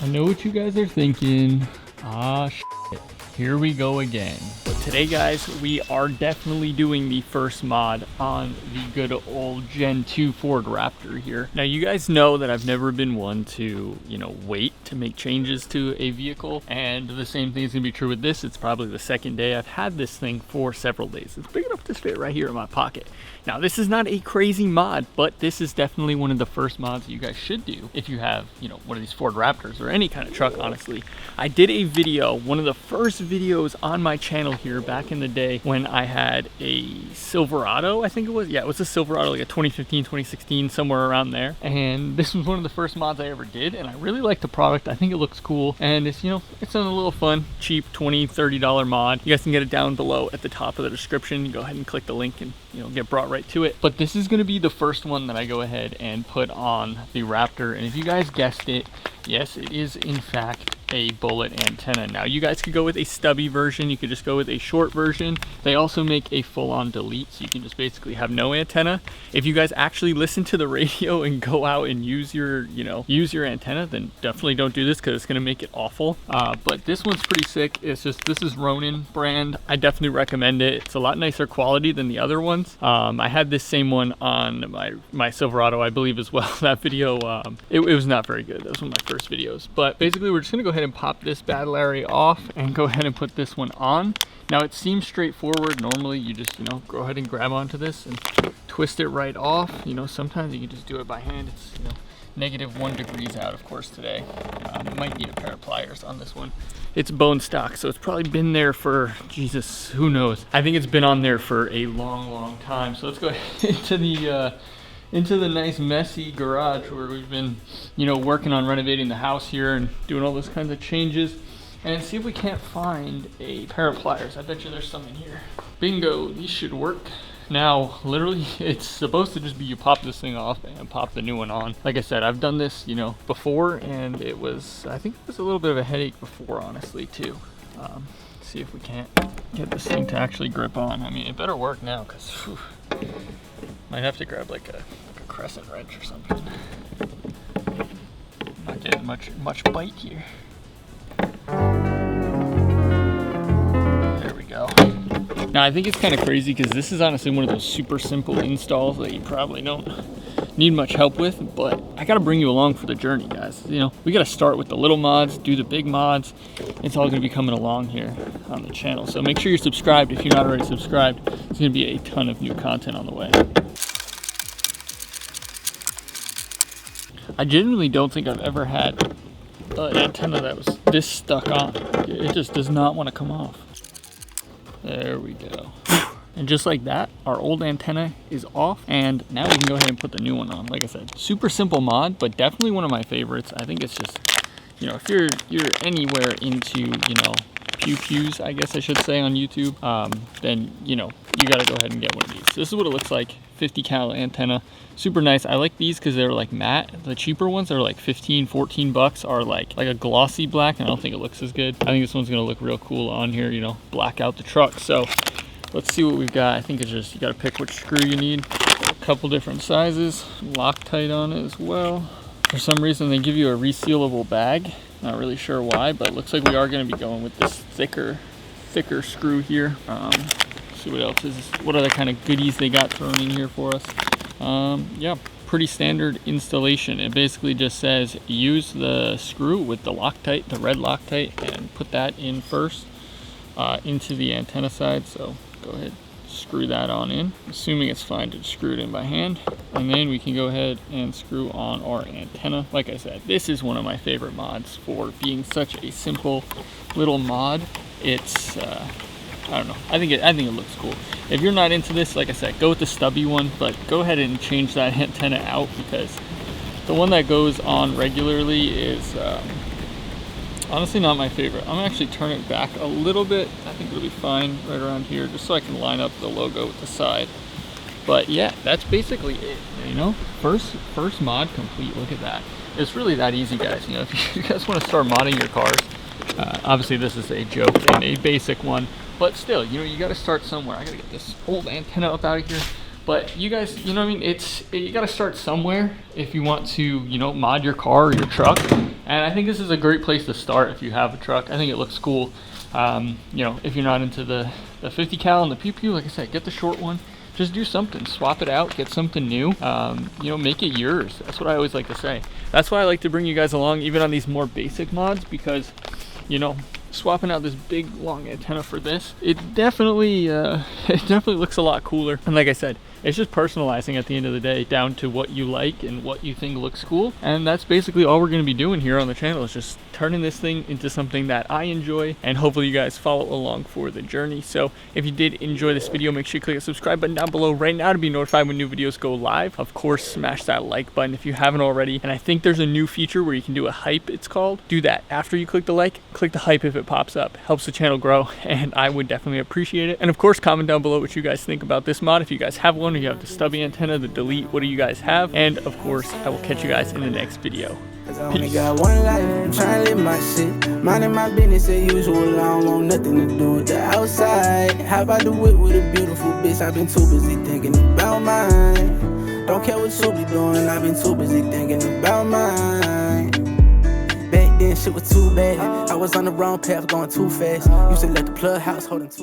I know what you guys are thinking. Ah, shit. Here we go again. But today, guys, we are definitely doing the first mod on the good old Gen 2 Ford Raptor here. Now, you guys know that I've never been one to, wait to make changes to a vehicle. And the same thing is gonna be true with this. It's probably the second day I've had this thing for several days. It's big enough to fit right here in my pocket. Now, this is not a crazy mod, but this is definitely one of the first mods that you guys should do if you have, one of these Ford Raptors or any kind of truck, honestly. I did a video, one of the first videos on my channel here back in the day when I had a Silverado, I think it was. Yeah, it was a Silverado, like a 2015, 2016, somewhere around there. And this was one of the first mods I ever did, and I really like the product. I think it looks cool, and it's, it's a little fun, cheap, $20, $30 mod. You guys can get it down below at the top of the description. You go ahead and click the link and, get brought right to it. But this is gonna be the first one that I go ahead and put on the Raptor. And if you guys guessed it, yes, it is in fact a bullet antenna. Now, you guys could go with a stubby version. You could just go with a short version. They also make a full-on delete, so you can just basically have no antenna. If you guys actually listen to the radio and go out and use your, use your antenna, then definitely don't do this because it's gonna make it awful. But this one's pretty sick. It's just, this is Ronin brand. I definitely recommend it. It's a lot nicer quality than the other ones. I had this same one on my Silverado, I believe, as well. That video, it was not very good. That was one of my first videos. But basically, we're just gonna go ahead and pop this battle area off and go ahead and put this one on. Now, it seems straightforward. Normally you just go ahead and grab onto this and twist it right off. Sometimes you can just do it by hand. It's -1 degrees out, of course, today. Might need a pair of pliers on this one. It's bone stock, so it's probably been there for, Jesus, who knows. I think it's been on there for a long time. So let's go into the nice messy garage where we've been, working on renovating the house here and doing all those kinds of changes, and see if we can't find a pair of pliers. I bet you there's some in here. Bingo, these should work. Now, literally, it's supposed to just be you pop this thing off and pop the new one on. Like I said, I've done this, before, and I think it was a little bit of a headache before, honestly, too. See if we can't get this thing to actually grip on. I mean, it better work now, because might have to grab like a crescent wrench or something. Not getting much bite here. There we go. Now, I think it's kind of crazy because this is honestly one of those super simple installs that you probably don't need much help with, but I got to bring you along for the journey, guys. We got to start with the little mods, do the big mods. It's all going to be coming along here on the channel. So make sure you're subscribed if you're not already subscribed. There's going to be a ton of new content on the way. I genuinely don't think I've ever had an antenna that was this stuck on. It just does not want to come off. There we go. And just like that, our old antenna is off, and now we can go ahead and put the new one on. Like I said, super simple mod, but definitely one of my favorites. I think it's just, if you're anywhere into, pews, I guess I should say, on YouTube, then, you got to go ahead and get one of these. So this is what it looks like. 50 cal antenna, super nice. I like these because they're like matte. The cheaper ones are like 15, 14 bucks, are like a glossy black, and I don't think it looks as good. I think this one's gonna look real cool on here, black out the truck. So let's see what we've got. I think it's just, you got to pick which screw you need. A couple different sizes, Loctite on it as well. For some reason they give you a resealable bag. Not really sure why, but it looks like we are going to be going with this thicker screw here. See what else is, what other kind of goodies they got thrown in here for us. Yeah, pretty standard installation. It basically just says use the screw with the Loctite, the red Loctite, and put that in first into the antenna side. So go ahead, screw that on in, assuming it's fine to screw it in by hand, and then we can go ahead and screw on our antenna. Like I said, this is one of my favorite mods for being such a simple little mod. It's I don't know, I think it looks cool. If you're not into this, like I said, go with the stubby one, but go ahead and change that antenna out, because the one that goes on regularly is honestly not my favorite. I'm gonna actually turn it back a little bit. I think it'll be fine right around here, just so I can line up the logo with the side. But yeah, that's basically it. First mod complete. Look at that. It's really that easy, guys. If you guys want to start modding your cars, obviously this is a joke and a basic one, but still, you got to start somewhere. I got to get this old antenna up out of here. But you guys, you got to start somewhere if you want to, mod your car or your truck. And I think this is a great place to start if you have a truck. I think it looks cool. You know, if you're not into the 50 cal and the pew pew, like I said, get the short one. Just do something, swap it out, get something new, you know, make it yours. That's what I always like to say. That's why I like to bring you guys along even on these more basic mods, because, you know, swapping out this big long antenna for this, it definitely looks a lot cooler. And like I said, it's just personalizing at the end of the day down to what you like and what you think looks cool. And that's basically all we're going to be doing here on the channel, is just turning this thing into something that I enjoy, and hopefully you guys follow along for the journey. So if you did enjoy this video, make sure you click the subscribe button down below right now to be notified when new videos go live. Of course, smash that like button if you haven't already. And I think there's a new feature where you can do a hype, it's called. Do that after you click the like, click the hype if it pops up. Helps the channel grow, and I would definitely appreciate it. And of course, comment down below what you guys think about this mod. If you guys have one, or you have the stubby antenna, the delete, what do you guys have? And of course, I will catch you guys in the next video. Cause I only got one life, I'm trying to live my shit. Minding my business as usual, I don't want nothing to do with the outside. How about the whip with a beautiful bitch? I've been too busy thinking about mine. Don't care what you be doing, I've been too busy thinking about mine. Back then shit was too bad, I was on the wrong path going too fast. Used to let the plug house holding too